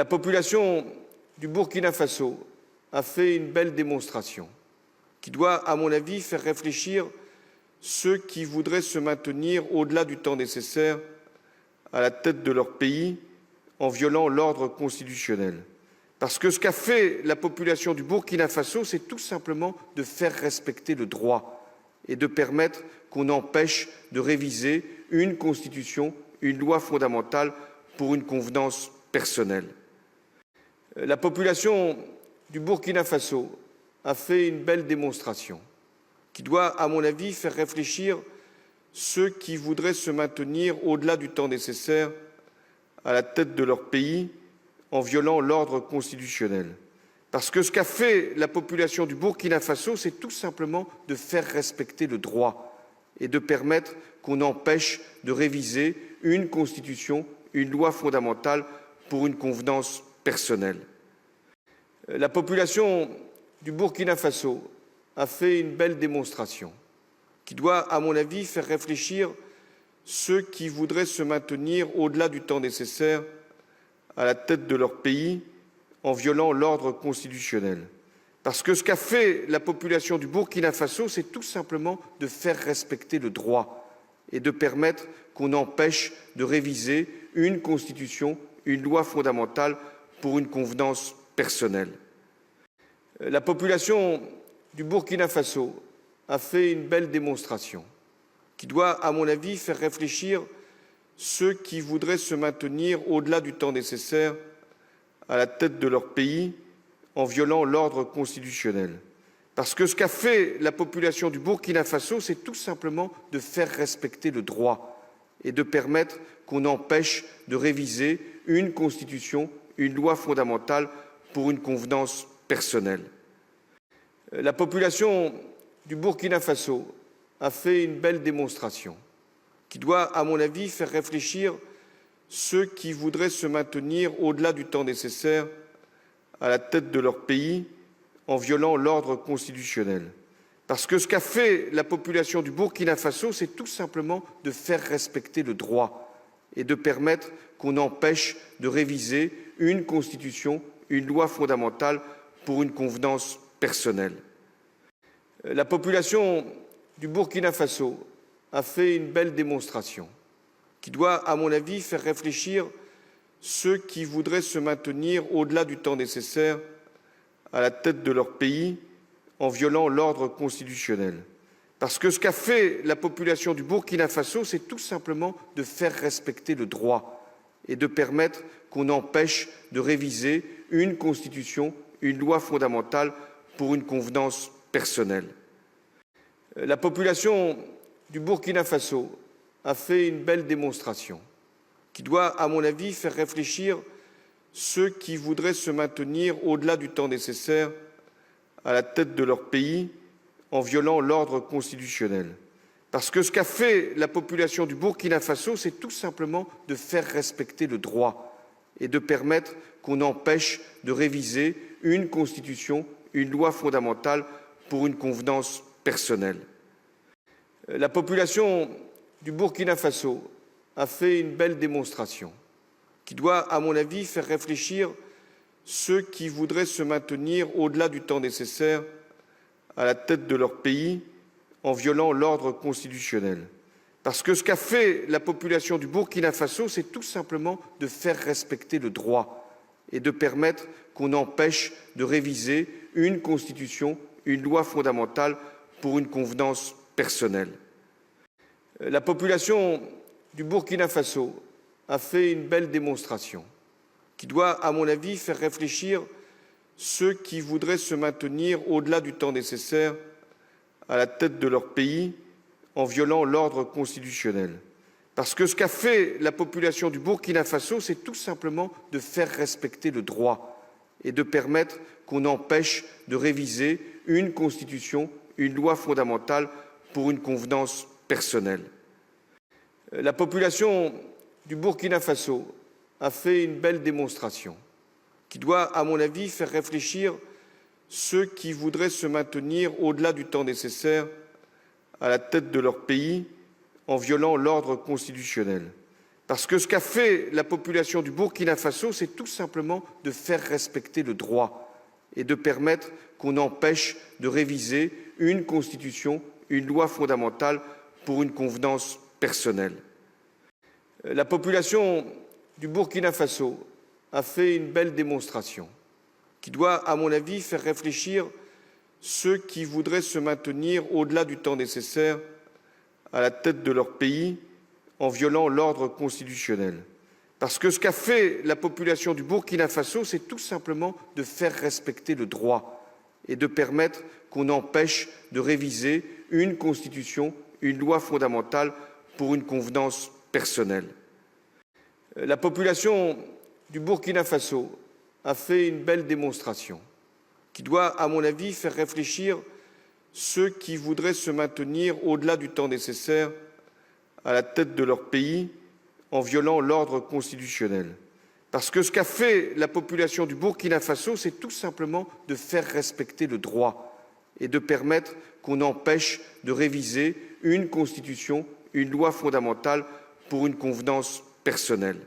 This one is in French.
population du Burkina Faso a fait une belle démonstration qui doit, à mon avis, faire réfléchir ceux qui voudraient se maintenir au-delà du temps nécessaire à la tête de leur pays en violant l'ordre constitutionnel. Parce que ce qu'a fait la population du Burkina Faso, c'est tout simplement de faire respecter le droit et de permettre qu'on empêche de réviser une constitution, une loi fondamentale pour une convenance personnelle. La population du Burkina Faso a fait une belle démonstration qui doit, à mon avis, faire réfléchir ceux qui voudraient se maintenir au-delà du temps nécessaire à la tête de leur pays en violant l'ordre constitutionnel. Parce que ce qu'a fait la population du Burkina Faso, c'est tout simplement de faire respecter le droit et de permettre qu'on empêche de réviser une constitution, une loi fondamentale pour une convenance personnelle. La population du Burkina Faso a fait une belle démonstration qui doit, à mon avis, faire réfléchir ceux qui voudraient se maintenir au-delà du temps nécessaire à la tête de leur pays en violant l'ordre constitutionnel. Parce que ce qu'a fait la population du Burkina Faso, c'est tout simplement de faire respecter le droit et de permettre qu'on empêche de réviser une constitution, une loi fondamentale pour une convenance personnelle. La population du Burkina Faso a fait une belle démonstration qui doit, à mon avis, faire réfléchir ceux qui voudraient se maintenir au-delà du temps nécessaire à la tête de leur pays en violant l'ordre constitutionnel. Parce que ce qu'a fait la population du Burkina Faso, c'est tout simplement de faire respecter le droit et de permettre qu'on empêche de réviser une constitution, une loi fondamentale pour une convenance personnelle. La population du Burkina Faso a fait une belle démonstration qui doit, à mon avis, faire réfléchir ceux qui voudraient se maintenir au-delà du temps nécessaire à la tête de leur pays en violant l'ordre constitutionnel. Parce que ce qu'a fait la population du Burkina Faso, c'est tout simplement de faire respecter le droit et de permettre qu'on empêche de réviser une constitution, une loi fondamentale pour une convenance personnelle. La population du Burkina Faso a fait une belle démonstration qui doit, à mon avis, faire réfléchir ceux qui voudraient se maintenir au-delà du temps nécessaire à la tête de leur pays en violant l'ordre constitutionnel. Parce que ce qu'a fait la population du Burkina Faso, c'est tout simplement de faire respecter le droit et de permettre qu'on empêche de réviser une constitution, une loi fondamentale pour une convenance personnelle. La population du Burkina Faso a fait une belle démonstration qui doit, à mon avis, faire réfléchir ceux qui voudraient se maintenir au-delà du temps nécessaire à la tête de leur pays en violant l'ordre constitutionnel. Parce que ce qu'a fait la population du Burkina Faso, c'est tout simplement de faire respecter le droit et de permettre qu'on empêche de réviser une constitution, une loi fondamentale pour une convenance personnelle. La population du Burkina Faso a fait une belle démonstration qui doit, à mon avis, faire réfléchir ceux qui voudraient se maintenir au-delà du temps nécessaire à la tête de leur pays en violant l'ordre constitutionnel. Parce que ce qu'a fait la population du Burkina Faso, c'est tout simplement de faire respecter le droit et de permettre qu'on empêche de réviser une constitution, une loi fondamentale pour une convenance personnelle. La population du Burkina Faso a fait une belle démonstration qui doit, à mon avis, faire réfléchir ceux qui voudraient se maintenir au-delà du temps nécessaire à la tête de leur pays en violant l'ordre constitutionnel. Parce que ce qu'a fait la population du Burkina Faso, c'est tout simplement de faire respecter le droit et de permettre qu'on empêche de réviser une constitution, une loi fondamentale pour une convenance personnelle. La population du Burkina Faso a fait une belle démonstration qui doit, à mon avis, faire réfléchir ceux qui voudraient se maintenir au-delà du temps nécessaire à la tête de leur pays en violant l'ordre constitutionnel. Parce que ce qu'a fait la population du Burkina Faso, c'est tout simplement de faire respecter le droit et de permettre qu'on empêche de réviser une constitution, une loi fondamentale pour une convenance personnelle. La population du Burkina Faso a fait une belle démonstration qui doit, à mon avis, faire réfléchir ceux qui voudraient se maintenir au-delà du temps nécessaire à la tête de leur pays en violant l'ordre constitutionnel. Parce que ce qu'a fait la population du Burkina Faso, c'est tout simplement de faire respecter le droit et de permettre qu'on empêche de réviser une constitution, une loi fondamentale pour une convenance personnelle. La population du Burkina Faso a fait une belle démonstration qui doit, à mon avis, faire réfléchir ceux qui voudraient se maintenir au-delà du temps nécessaire à la tête de leur pays en violant l'ordre constitutionnel. Parce que ce qu'a fait la population du Burkina Faso, c'est tout simplement de faire respecter le droit et de permettre qu'on empêche de réviser une constitution, une loi fondamentale pour une convenance personnelle.